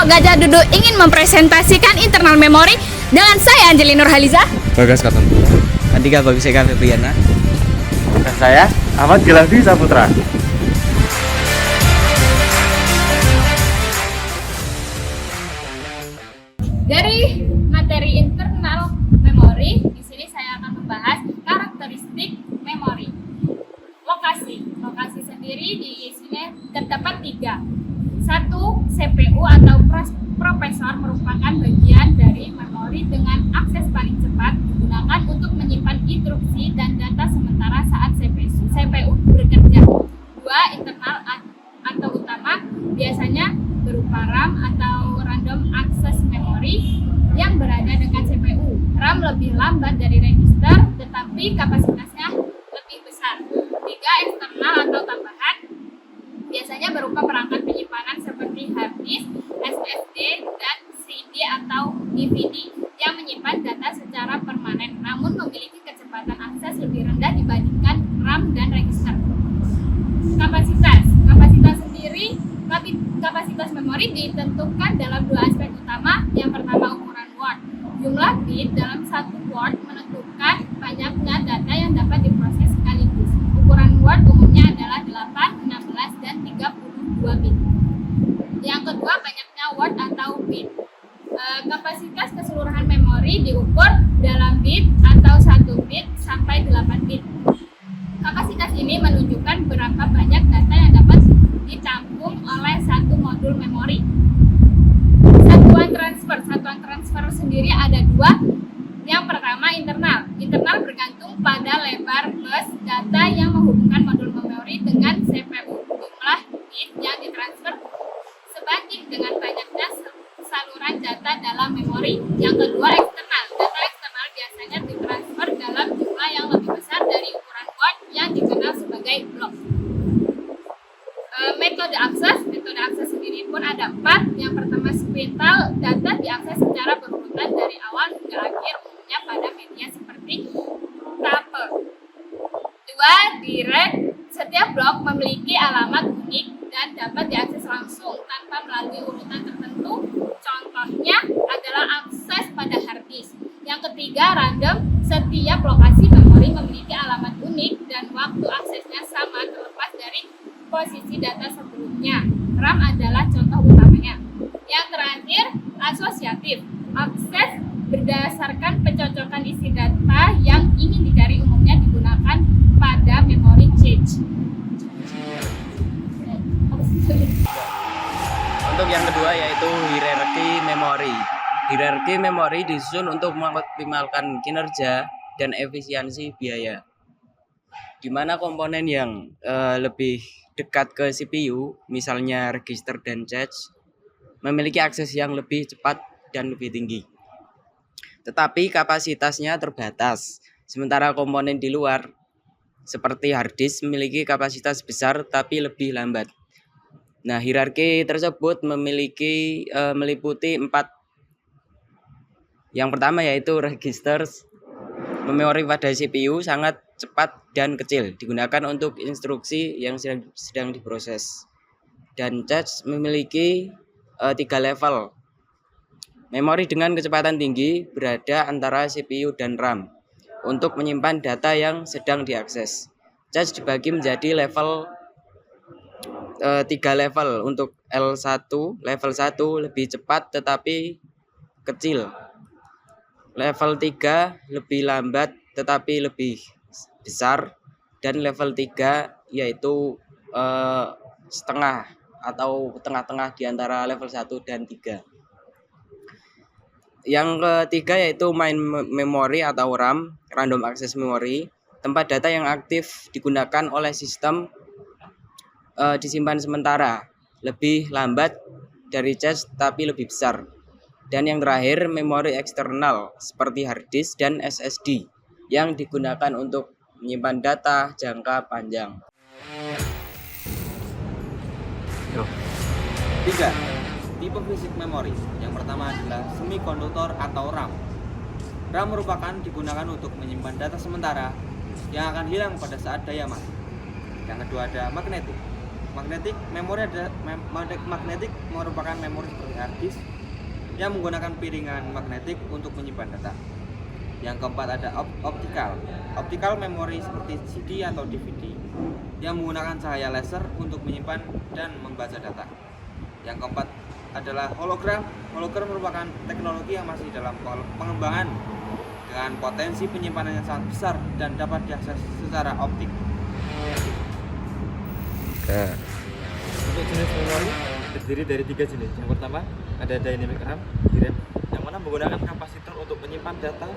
Gajah Duduk ingin mempresentasikan internal memori dengan saya Anjeli Nurhaliza. Bagas Katambu. Andika Baguseka Febriana. Dan saya Ahmad Geladi Saputra. Dari materi internal memori, di sini saya akan membahas karakteristik memori. Lokasi sendiri di sini terdapat 3. 1. CPU atau prosesor merupakan bagian dari memori dengan akses paling cepat, digunakan untuk menyimpan instruksi dan data sementara saat CPU bekerja. 2. Internal atau utama, biasanya berupa RAM atau random access memory yang berada dekat CPU. RAM lebih lambat dari register, tetapi kapasitasnya lebih besar. 3. Eksternal atau tambahan, biasanya berupa perangkat penyimpanan seperti hard disk, SSD, dan CD atau DVD yang menyimpan data secara permanen, namun memiliki kecepatan akses lebih rendah dibandingkan RAM dan register. Kapasitas sendiri, kapasitas memori ditentukan dalam 2 aspek utama. Yang pertama, ukuran word. Jumlah bit dalam satu word menentukan banyaknya data yang dapat diproses sekaligus. Ukuran word umumnya adalah 8, 16, dan 32 bit. Yang kedua, banyaknya word atau bit. Kapasitas keseluruhan memori diukur dalam bit atau 1 bit sampai 8 bit. Kapasitas ini menunjukkan berapa banyak data yang dapat ditampung oleh satu modul memori. Satuan transfer sendiri ada 2. Yang pertama, internal. Internal bergantung pada lebar bus data yang menghubungkan modul memori dengan CPU. Jumlah bit yang ditransfer sebanding dengan banyaknya saluran data dalam memori. Yang kedua, eksternal. Data eksternal biasanya ditransfer dalam jumlah yang lebih besar dari ukuran word yang dikenal sebagai blok. Metode akses sendiri pun ada 4. Yang pertama, sequential. Data diakses secara berurutan dari awal hingga akhir, umumnya pada media seperti tuple. 2. Direct. Setiap blok memiliki alamat unik dan dapat diakses langsung tanpa melalui urutan tertentu. Contohnya adalah akses pada hard disk. Yang ketiga, random. Setiap lokasi memori memiliki alamat unik dan waktu aksesnya sama terlepas dari posisi data sebelumnya. RAM adalah contoh utamanya. Yang terakhir, asosiatif. Akses berdasarkan pencocokan isi data yang ingin dicari, umumnya digunakan pada memori cache. Untuk yang kedua yaitu hierarki memori. Hierarki memori disusun untuk mengoptimalkan kinerja dan efisiensi biaya, di mana komponen yang lebih dekat ke CPU, misalnya register dan cache, memiliki akses yang lebih cepat dan lebih tinggi. Tetapi kapasitasnya terbatas. Sementara komponen di luar, seperti hard disk, memiliki kapasitas besar tapi lebih lambat. Nah, hierarki tersebut meliputi 4. Yang pertama yaitu registers. Memori pada CPU sangat cepat dan kecil, digunakan untuk instruksi yang sedang diproses. Dan cache memiliki 3 level. Memori dengan kecepatan tinggi berada antara CPU dan RAM untuk menyimpan data yang sedang diakses. Cache dibagi menjadi level 3 level. Untuk L1, level 1 lebih cepat tetapi kecil. Level 3 lebih lambat tetapi lebih besar, dan level 3 yaitu setengah atau tengah-tengah di antara level 1 dan 3. Yang ketiga yaitu main memory atau RAM, random access memory, tempat data yang aktif digunakan oleh sistem disimpan sementara, lebih lambat dari cache tapi lebih besar. Dan yang terakhir, memori eksternal seperti hard disk dan SSD yang digunakan untuk menyimpan data jangka panjang. 3. Tipe fisik memori. Yang pertama adalah semikonduktor atau RAM. RAM merupakan digunakan untuk menyimpan data sementara yang akan hilang pada saat daya mati. Yang kedua ada magnetik. Magnetik merupakan memori seperti hard disk yang menggunakan piringan magnetik untuk menyimpan data. Yang keempat ada optical memori seperti CD atau DVD yang menggunakan cahaya laser untuk menyimpan dan membaca data. Yang keempat adalah hologram merupakan teknologi yang masih dalam pengembangan dengan potensi penyimpanan yang sangat besar dan dapat diakses secara optik. Untuk jenis memori terdiri dari 3 jenis. Yang pertama ada dynamic RAM, DRAM, yang mana menggunakan kapasitor untuk menyimpan data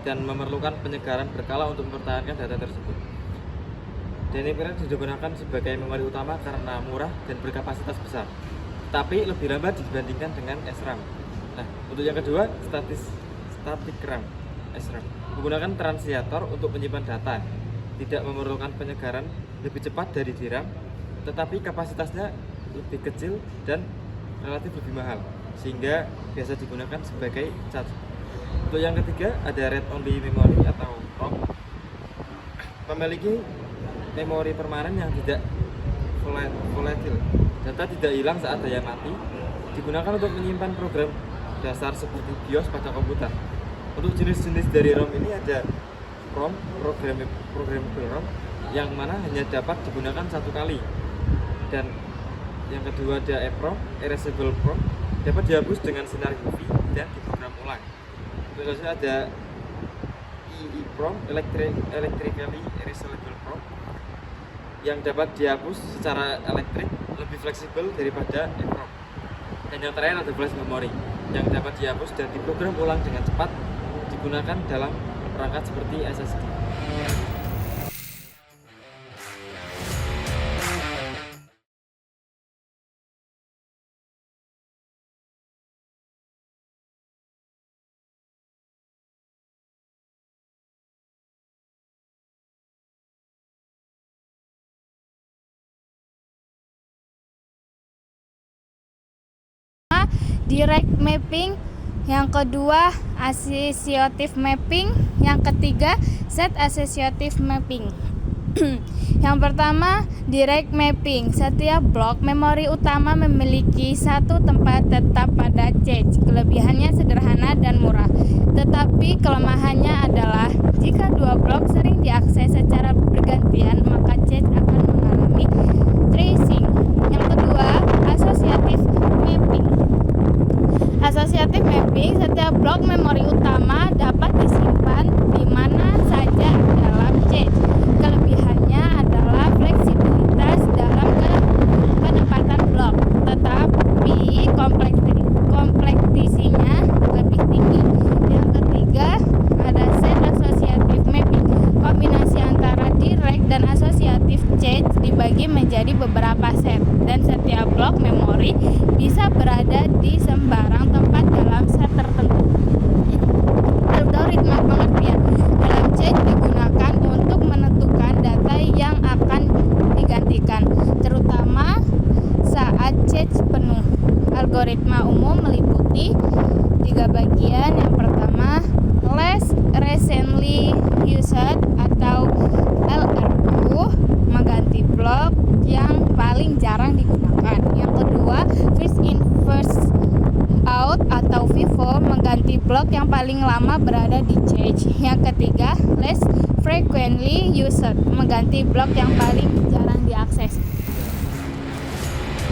dan memerlukan penyegaran berkala untuk mempertahankan data tersebut. Dynamic RAM digunakan sebagai memori utama karena murah dan berkapasitas besar, tapi lebih lambat dibandingkan dengan SRAM. Nah, untuk yang kedua static RAM, SRAM, menggunakan transiator untuk menyimpan data, tidak memerlukan penyegaran, lebih cepat dari DRAM, tetapi kapasitasnya lebih kecil dan relatif lebih mahal, sehingga biasa digunakan sebagai charge. Untuk yang ketiga ada read only memory atau ROM, memiliki memori permanen yang tidak volatile, data tidak hilang saat daya mati, digunakan untuk menyimpan program dasar seperti BIOS pada komputer. Untuk jenis-jenis dari ROM ini ada ROM, programmable ROM, yang mana hanya dapat digunakan satu kali, dan yang kedua ada EPROM, erasable ROM, dapat dihapus dengan sinar UV dan diprogram ulang. Terus ada EEPROM, electrically erasable ROM, yang dapat dihapus secara elektrik, lebih fleksibel daripada EPROM. Dan yang terakhir ada flash memory, yang dapat dihapus dan diprogram ulang dengan cepat, digunakan dalam perangkat seperti SSD. Direct mapping, yang kedua associative mapping, yang ketiga set associative mapping. Yang pertama, direct mapping. Setiap blok memori utama memiliki satu tempat tetap pada cache. Kelebihannya sederhana dan murah, tetapi kelemahannya adalah jika dua blok sering diakses secara bergantian, maka cache akan mengalami tracing. Yang kedua, associative mapping. Associative mapping, setiap blok memori utama dapat disimpan di mana saja dalam cache. Kelebihannya adalah fleksibilitas dalam penempatan blok, tetapi kompleksitinya lebih tinggi. Yang ketiga ada set associative mapping. Kombinasi antara direct dan associative cache dibagi menjadi beberapa set, dan setiap blok memori bisa berada di sembarang tempat dalam set tertentu. Algoritma pengertian dalam cache digunakan untuk menentukan data yang akan digantikan, terutama saat cache penuh. Algoritma umum meliputi 3 bagian. Yang pertama, least recently used atau LRU, mengganti blok yang paling jarang digunakan. Yang kedua, first in first out atau FIFO, mengganti blok yang paling lama berada di cache. Yang ketiga, least frequently used, mengganti blok yang paling jarang diakses.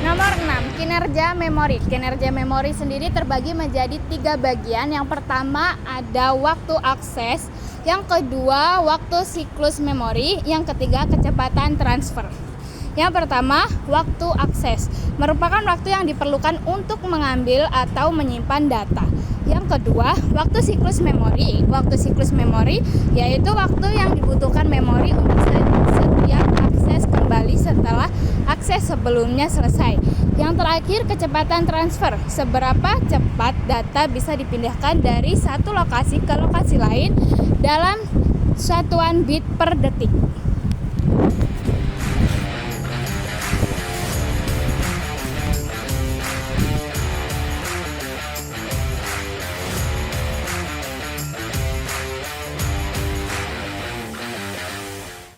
Nomor 6, kinerja memori. Kinerja memori sendiri terbagi menjadi 3 bagian. Yang pertama ada waktu akses, yang kedua waktu siklus memori, yang ketiga kecepatan transfer. Yang pertama, waktu akses merupakan waktu yang diperlukan untuk mengambil atau menyimpan data. Yang kedua, waktu siklus memori. Waktu siklus memori yaitu waktu yang dibutuhkan memori untuk setiap akses kembali setelah akses sebelumnya selesai. Yang terakhir, kecepatan transfer. Seberapa cepat data bisa dipindahkan dari satu lokasi ke lokasi lain dalam satuan bit per detik.